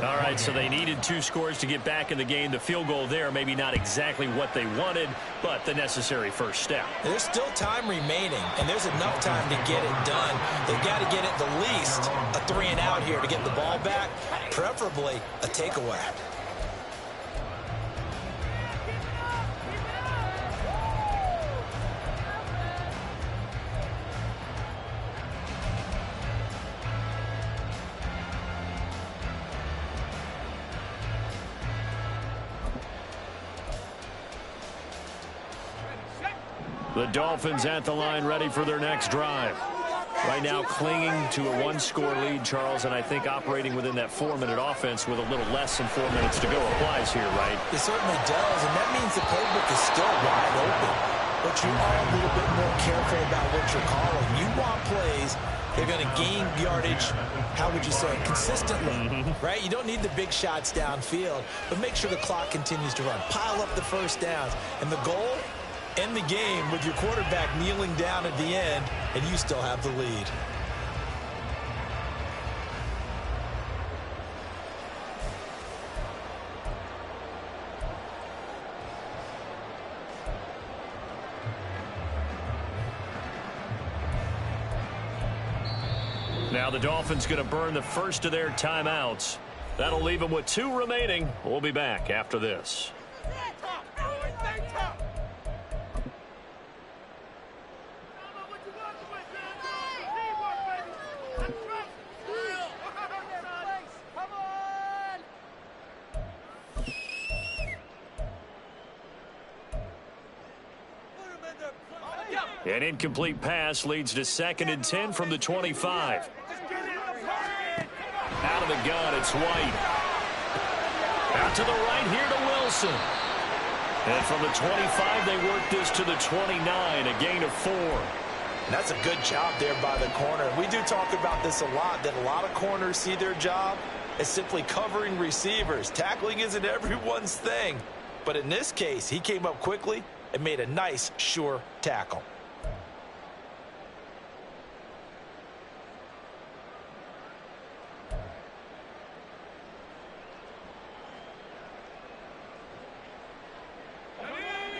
All right, so they needed 2 scores to get back in the game. The field goal there, maybe not exactly what they wanted, but the necessary first step. There's still time remaining, and there's enough time to get it done. They've got to get at the least a 3-and-out here to get the ball back, preferably a takeaway. The Dolphins at the line ready for their next drive. Right now clinging to a 1-score lead, Charles, and I think operating within that 4-minute offense with a little less than 4 minutes to go applies here, right? It certainly does, and that means the playbook is still wide open. What but you are a little bit more careful about what you're calling. You want plays they're going to gain yardage, how would you say, consistently, right? You don't need the big shots downfield, but make sure the clock continues to run. Pile up the first downs. And the goal, end the game with your quarterback kneeling down at the end, and you still have the lead. Now the Dolphins going to burn the first of their timeouts. That'll leave them with 2 remaining. We'll be back after this. An incomplete pass leads to 2nd and 10 from the 25. Out of the gun, it's White. Out to the right here to Wilson. And from the 25, they work this to the 29, a gain of 4. That's a good job there by the corner. We do talk about this a lot, that a lot of corners see their job as simply covering receivers. Tackling isn't everyone's thing. But in this case, he came up quickly and made a nice, sure tackle.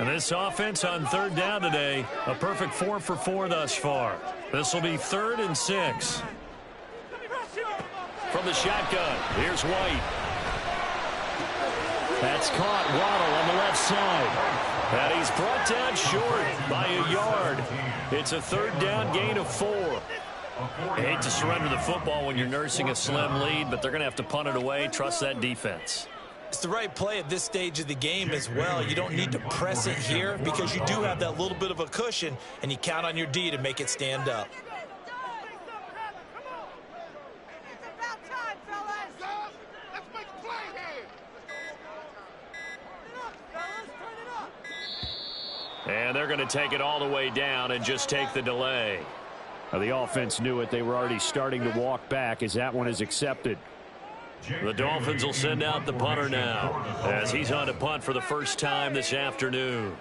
And this offense on 3rd down today, a perfect 4 for 4 thus far. This will be 3rd and 6. From the shotgun, here's White. That's caught. Waddle on the left side. And he's brought down short by a yard. It's a 3rd down gain of 4. I hate to surrender the football when you're nursing a slim lead, but they're going to have to punt it away. Trust that defense. It's the right play at this stage of the game as well. You don't need to press it here because you do have that little bit of a cushion, and you count on your D to make it stand up. And they're going to take it all the way down and just take the delay. Now, the offense knew it. They were already starting to walk back as that one is accepted. The Dolphins will send out the punter now as he's on to punt for the first time this afternoon.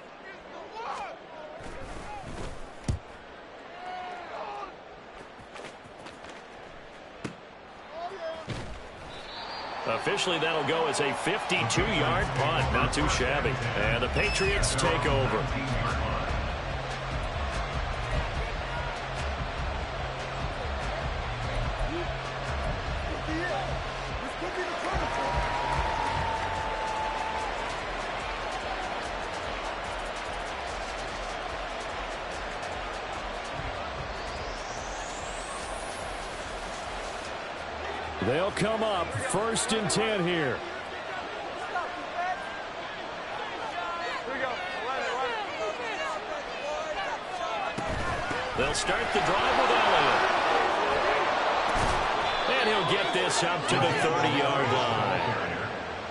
Officially, that'll go as a 52-yard punt. Not too shabby. And the Patriots take over. They'll come up 1st and 10 here. They'll start the drive with Elliott. And he'll get this up to the 30-yard line.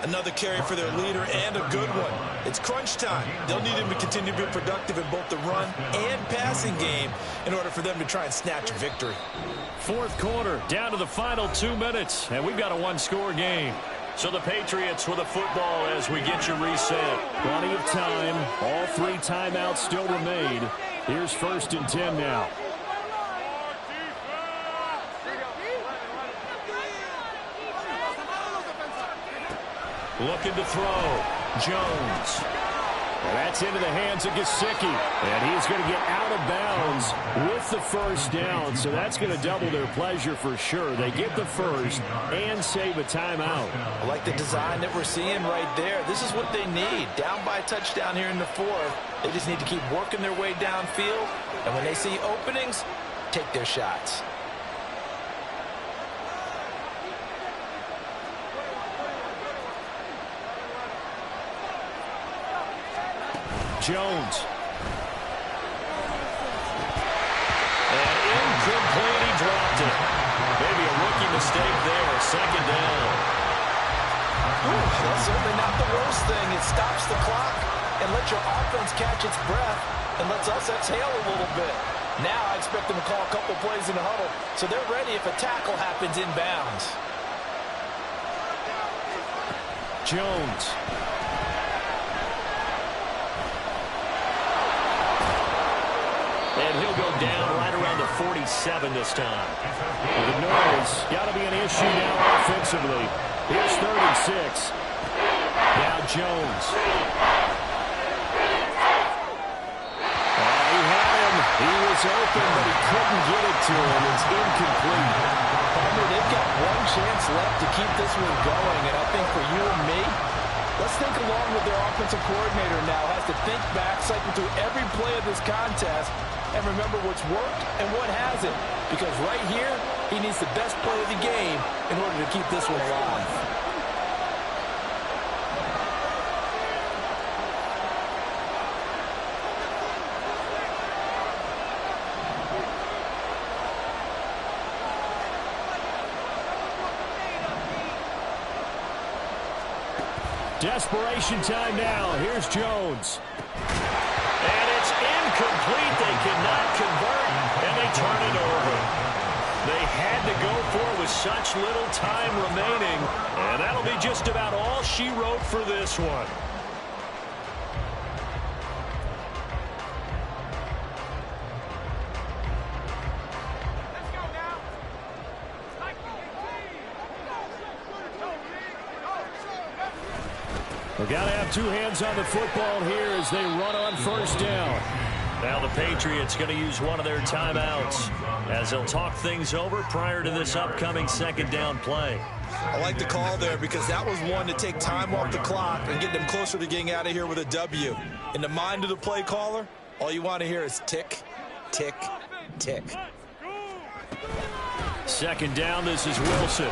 Another carry for their leader and a good one. It's crunch time. They'll need him to continue to be productive in both the run and passing game in order for them to try and snatch a victory. 4th quarter, down to the final 2 minutes, and we've got a 1-score game. So the Patriots with a football as we get you reset. Plenty of time. All 3 timeouts still remain. Here's 1st and 10 now. Looking to throw. Jones. And that's into the hands of Gesicki. And he's going to get out of bounds with the first down. So that's going to double their pleasure for sure. They get the first and save a timeout. I like the design that we're seeing right there. This is what they need. Down by a touchdown here in the 4th. They just need to keep working their way downfield. And when they see openings, take their shots. Jones. And incomplete, he dropped it. Maybe a rookie mistake there, 2nd down. That's certainly not the worst thing. It stops the clock and lets your offense catch its breath. and lets us exhale a little bit. Now I expect them to call a couple plays in the huddle, so they're ready if a tackle happens inbounds. Jones. And he'll go down right around the 47 this time. The noise got to be an issue now offensively. Here's 3rd and 6. Now Jones. He had him. He was open, but he couldn't get it to him. It's incomplete. They've got one chance left to keep this one going, and I think for you and me, let's think along with their offensive coordinator now. Has to think back, cycle through every play of this contest, and remember what's worked and what hasn't. Because right here, he needs the best play of the game in order to keep this one alive. Desperation time now. Here's Jones. And it's incomplete. They cannot convert, and they turn it over. They had to go for it with such little time remaining, and that'll be just about all she wrote for this one. We've got to have two hands on the football here as they run on 1st down. Now the Patriots going to use one of their timeouts as they'll talk things over prior to this upcoming 2nd down play. I like the call there because that was one to take time off the clock and get them closer to getting out of here with a W. In the mind of the play caller, all you want to hear is tick, tick, tick. 2nd down, this is Wilson.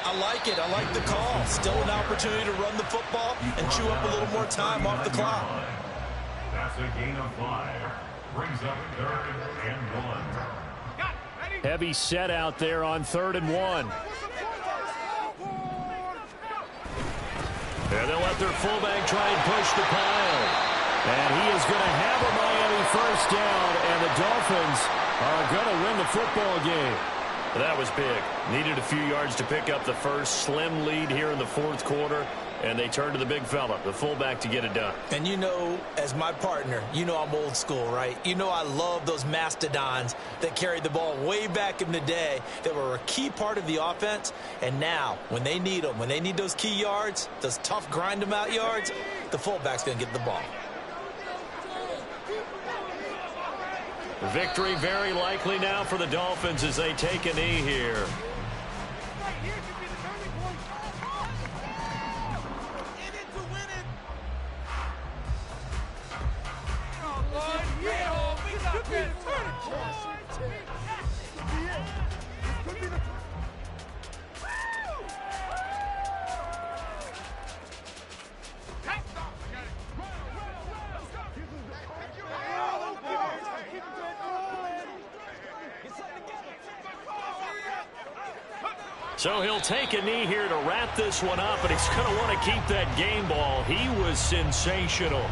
I like it. I like the call. Still an opportunity to run the football and chew up a little more time off the clock. That's a gain of 5. Brings up 3rd and 1. Heavy set out there on 3rd and 1. And they'll let their fullback try and push the pile. And he is going to have a Miami 1st down, and the Dolphins are going to win the football game. That was big. Needed a few yards to pick up the first. Slim lead here in the 4th quarter, and they turn to the big fella, the fullback, to get it done. And you know, as my partner, you know I'm old school, right? You know I love those mastodons that carried the ball way back in the day that were a key part of the offense. And now, when they need them, when they need those key yards, those tough grind-them-out yards, the fullback's going to get the ball. Victory very likely now for the Dolphins as they take a knee here. So he'll take a knee here to wrap this one up, and he's going to want to keep that game ball. He was sensational.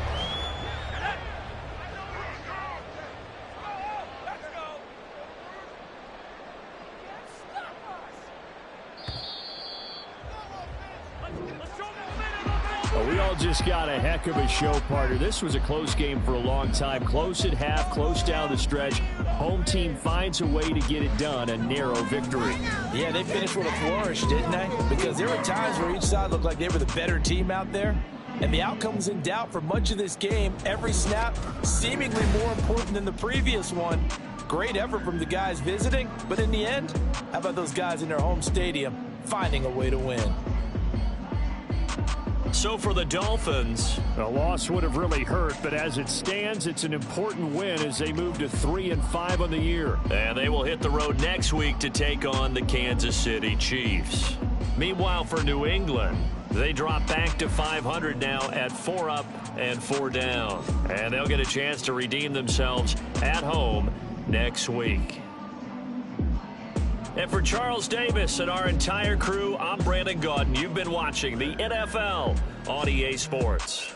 We all just got a heck of a show, partner. This was a close game for a long time. Close at half, close down the stretch. Home team finds a way to get it done. A narrow victory. Yeah, they finished with a flourish, didn't they? Because there were times where each side looked like they were the better team out there. And the outcome was in doubt for much of this game. Every snap seemingly more important than the previous one. Great effort from the guys visiting. But in the end, how about those guys in their home stadium finding a way to win? So for the Dolphins, a loss would have really hurt, but as it stands, it's an important win as they move to 3-5 on the year. And they will hit the road next week to take on the Kansas City Chiefs. Meanwhile, for New England, they drop back to 500 now at 4 up and 4 down. And they'll get a chance to redeem themselves at home next week. And for Charles Davis and our entire crew, I'm Brandon Gaudin. You've been watching the NFL on EA Sports.